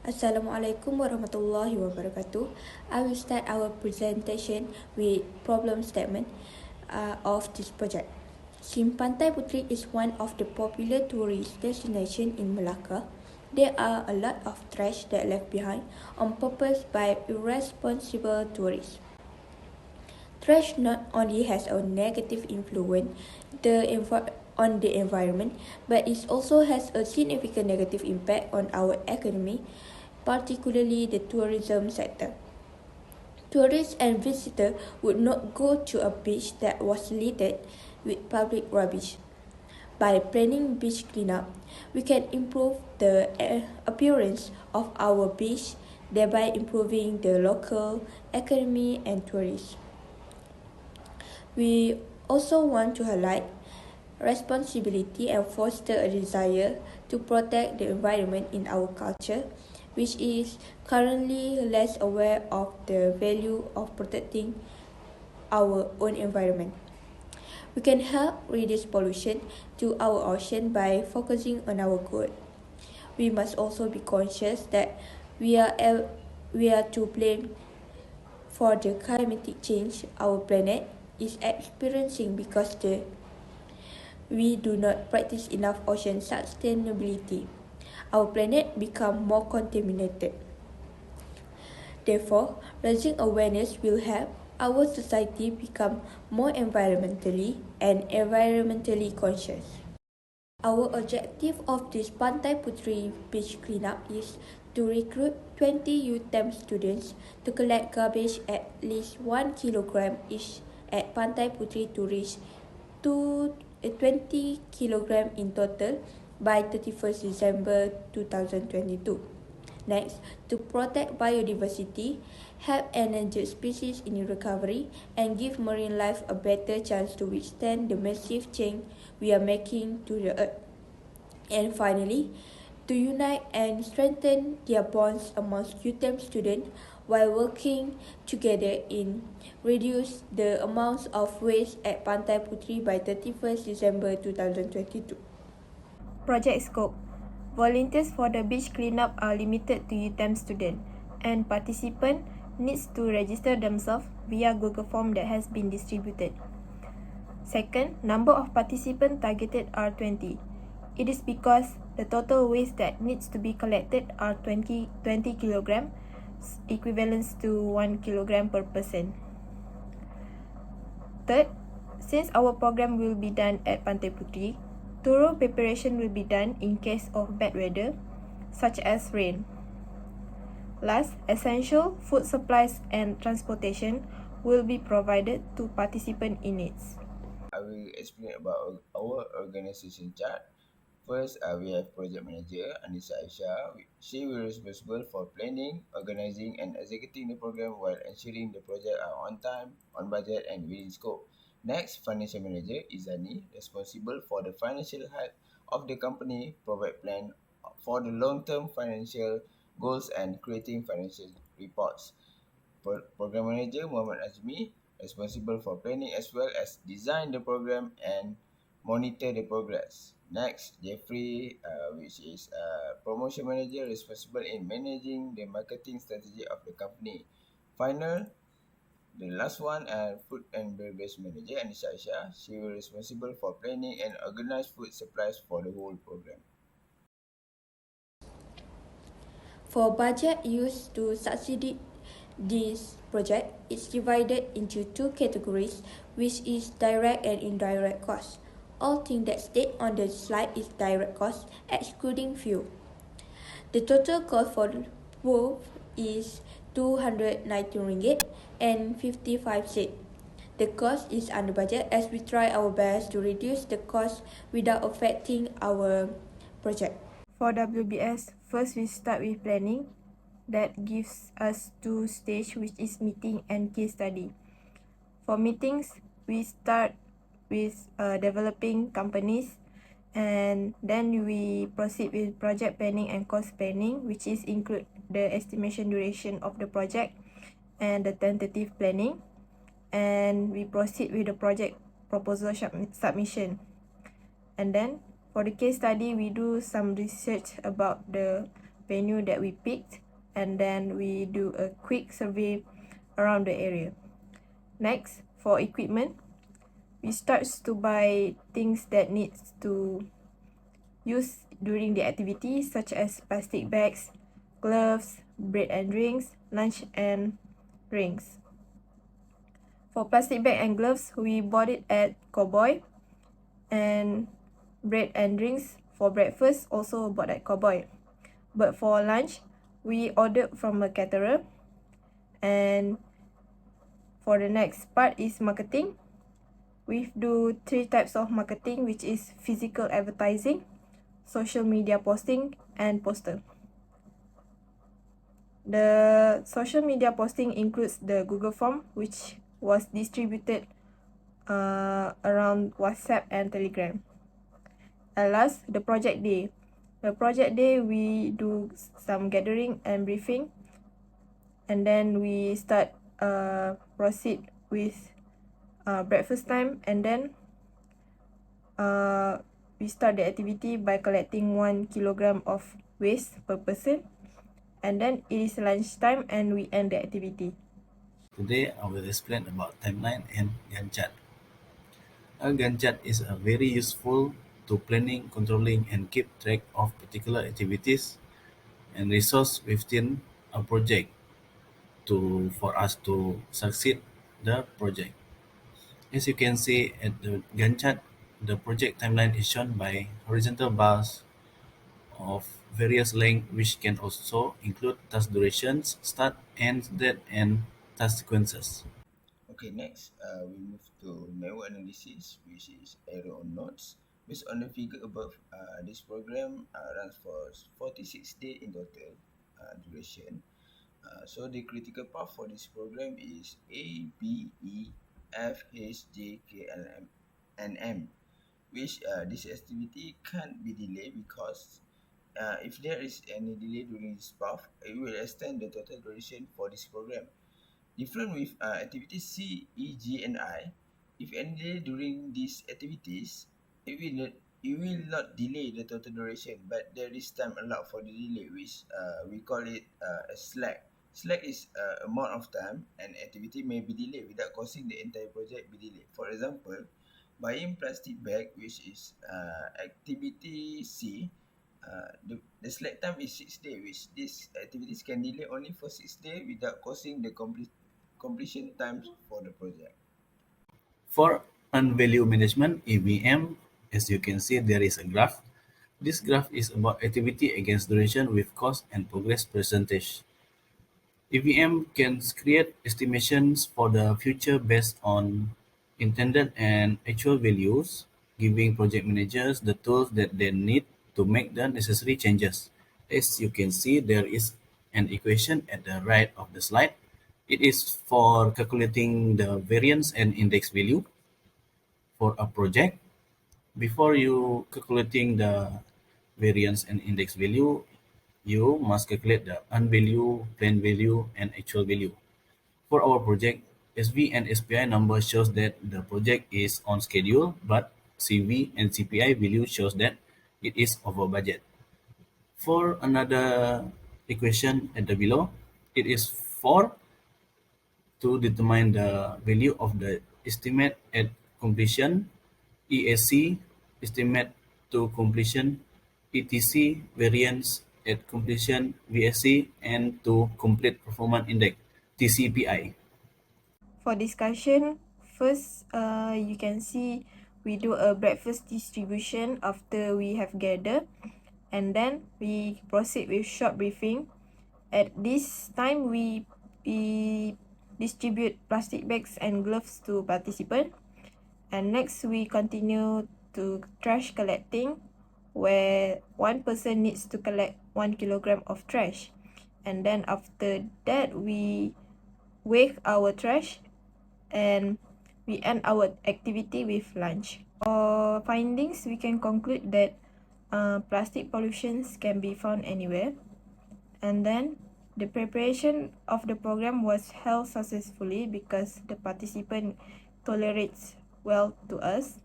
Assalamualaikum warahmatullahi wabarakatuh. I will start our presentation with problem statement of this project. Since Pantai Puteri is one of the popular tourist destinations in Melaka, there are a lot of trash that left behind on purpose by irresponsible tourists. Trash not only has a negative influence on the environment, but it also has a significant negative impact on our economy, particularly the tourism sector. Tourists and visitors would not go to a beach that was littered with public rubbish. By planning beach cleanup, we can improve the appearance of our beach, thereby improving the local economy and tourism. We also want to highlight responsibility and foster a desire to protect the environment in our culture, which is currently less aware of the value of protecting our own environment. We can help reduce pollution to our ocean by focusing on our good. We must also be conscious that we are to blame for the climatic change our planet is experiencing because we do not practice enough ocean sustainability. Our planet become more contaminated. Therefore, raising awareness will help our society become more environmentally conscious. Our objective of this Pantai Puteri beach cleanup is to recruit 20 UTEM students to collect garbage at least 1 kilogram each at Pantai Puteri to reach 20 kilogram in total by 31st December 2022. Next, to protect biodiversity, help endangered species in recovery, and give marine life a better chance to withstand the massive change we are making to the earth. And finally, to unite and strengthen their bonds amongst UTEM students while working together in reduce the amounts of waste at Pantai Puteri by 31st December 2022. Project scope. Volunteers for the beach cleanup are limited to UTEM students, and participants needs to register themselves via Google form that has been distributed. Second, number of participants targeted are 20. It is because the total waste that needs to be collected are 20 kilograms, equivalent to 1 kilogram per person. Third, since our program will be done at Pantai Puteri, thorough preparation will be done in case of bad weather, such as rain. Last, essential food supplies and transportation will be provided to participants in needs. I will explain about our organization chart. First, we have project manager Annisa Aishah. She will be responsible for planning, organizing and executing the program while ensuring the project are on time, on budget and within scope. Next, financial manager IZANI, responsible for the financial health of the company, provide plan for the long-term financial goals and creating financial reports. Program manager Muhammad Najmi, responsible for planning as well as design the program and monitor the progress. Next, Jeffrey, which is promotion manager responsible in managing the marketing strategy of the company. Final, the last one, food and beverage manager Annisa. She will responsible for planning and organize food supplies for the whole program. For budget used to succeed this project, it's divided into two categories, which is direct and indirect costs. All things that state on the slide is direct cost, excluding fuel. The total cost for both is RM219 and 55 cents. The cost is under budget as we try our best to reduce the cost without affecting our project. For WBS, first we start with planning. That gives us two stages, which is meeting and case study. For meetings, we start with developing companies, and then we proceed with project planning and cost planning, which is include the estimation duration of the project and the tentative planning, and we proceed with the project proposal submission. And then for the case study, we do some research about the venue that we picked, and then we do a quick survey around the area. Next, for equipment, we start to buy things that needs to use during the activity, such as plastic bags, gloves, bread and drinks, lunch and drinks. For plastic bag and gloves, we bought it at Cowboy, and bread and drinks for breakfast also bought at Cowboy. But for lunch, we ordered from a caterer. And for the next part is marketing. We do 3 types of marketing, which is physical advertising, social media posting, and poster. The social media posting includes the Google form, which was distributed around WhatsApp and Telegram. And last, the project day. The project day, we do some gathering and briefing, and then we proceed with breakfast time, and then we start the activity by collecting 1 kilogram of waste per person, and then it is lunchtime and we end the activity. Today I will explain about timeline and Gantt chart. A Gantt chart is a very useful to planning, controlling, and keep track of particular activities and resource within a project for us to succeed the project. As you can see at the Gantt chart, the project timeline is shown by horizontal bars of various length, which can also include task durations, start, end date, and task sequences. Okay, next, we move to network analysis, which is arrow on nodes. Based on the figure above, this program runs for 46 days in total duration. So the critical path for this program is A, B, E, F, H, J, K, and M, which this activity can't be delayed because if there is any delay during this path, it will extend the total duration for this program. Different with activities C, E, G, and I, if any delay during these activities, it will not delay the total duration, but there is time allowed for the delay, which we call it a slack. Slack is amount of time an activity may be delayed without causing the entire project be delayed. For example, buying plastic bag, which is activity C, the slack time is 6 days, which these activities can delay only for 6 days without causing the completion times for the project. For earned value management (EVM), as you can see, there is a graph. This graph is about activity against duration with cost and progress percentage. EVM can create estimations for the future based on intended and actual values, giving project managers the tools that they need to make the necessary changes. As you can see, there is an equation at the right of the slide. It is for calculating the variance and index value for a project. Before you calculating the variance and index value, you must calculate the earned value, planned value, and actual value. For our project, SV and SPI number shows that the project is on schedule, but CV and CPI value shows that it is over budget. For another equation at the below, it is for to determine the value of the estimate at completion, EAC, estimate to completion, ETC, variance at completion, VSC, and to complete performance index, TCPI. For discussion, first you can see we do a breakfast distribution after we have gathered, and then we proceed with short briefing. At this time, we distribute plastic bags and gloves to participants, and next we continue to trash collecting, where one person needs to collect 1 kilogram of trash, and then after that we weigh our trash, and we end our activity with lunch. For findings, we can conclude that plastic pollutions can be found anywhere, and then the preparation of the program was held successfully because the participant tolerates well to us.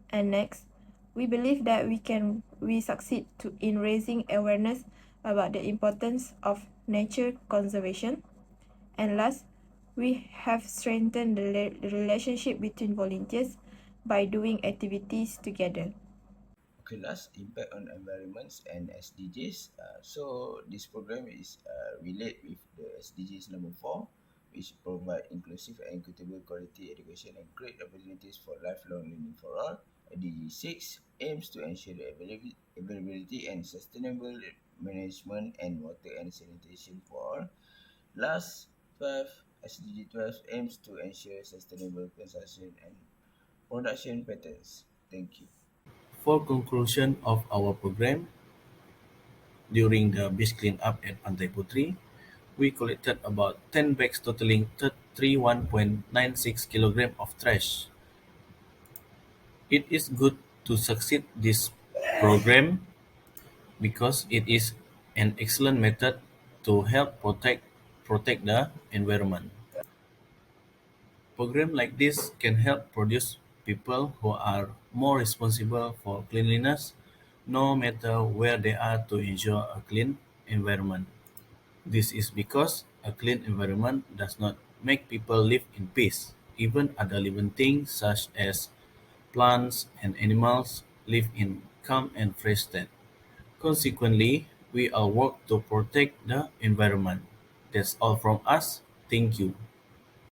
And next, we believe that we succeed in raising awareness about the importance of nature conservation. And last, we have strengthened the relationship between volunteers by doing activities together. Okay, last, impact on environments and SDGs. So this program is relate with the SDGs number 4, which provide inclusive and equitable quality education and create opportunities for lifelong learning for all. SDG 6 aims to ensure the availability and sustainable management and water and sanitation for all. Last, 12, SDG 12 aims to ensure sustainable consumption and production patterns. Thank you. For conclusion of our program, during the beach cleanup at Pantai Puteri, we collected about 10 bags totaling 31.96 kg of trash. It is good to succeed this program because it is an excellent method to help protect the environment. Programs like this can help produce people who are more responsible for cleanliness no matter where they are to ensure a clean environment. This is because a clean environment does not make people live in peace. Even other living things such as plants and animals live in calm and fresh state. Consequently, we all work to protect the environment. That's all from us. Thank you.